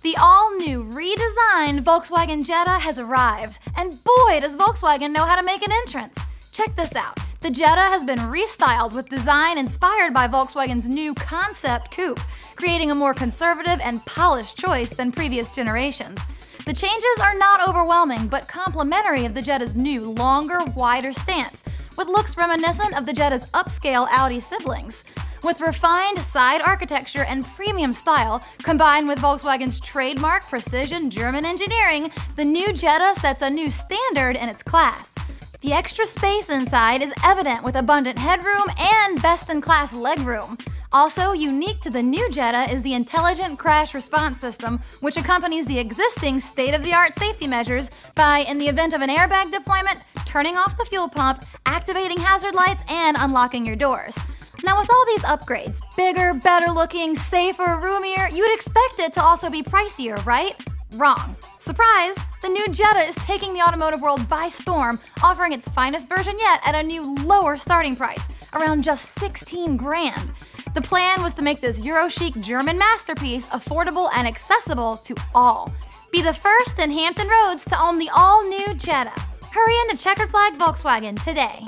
The all-new, redesigned Volkswagen Jetta has arrived, and boy does Volkswagen know how to make an entrance! Check this out. The Jetta has been restyled with design inspired by Volkswagen's new concept coupe, creating a more conservative and polished choice than previous generations. The changes are not overwhelming, but complementary of the Jetta's new, longer, wider stance, with looks reminiscent of the Jetta's upscale Audi siblings. With refined side architecture and premium style, combined with Volkswagen's trademark precision German engineering, the new Jetta sets a new standard in its class. The extra space inside is evident with abundant headroom and best-in-class legroom. Also unique to the new Jetta is the intelligent crash response system, which accompanies the existing state-of-the-art safety measures by, in the event of an airbag deployment, turning off the fuel pump, activating hazard lights, and unlocking your doors. Now with all these upgrades, bigger, better looking, safer, roomier, you'd expect it to also be pricier, right? Wrong. Surprise! The new Jetta is taking the automotive world by storm, offering its finest version yet at a new lower starting price, around just 16 grand. The plan was to make this Euro-chic German masterpiece affordable and accessible to all. Be the first in Hampton Roads to own the all-new Jetta. Hurry into Checkered Flag Volkswagen today.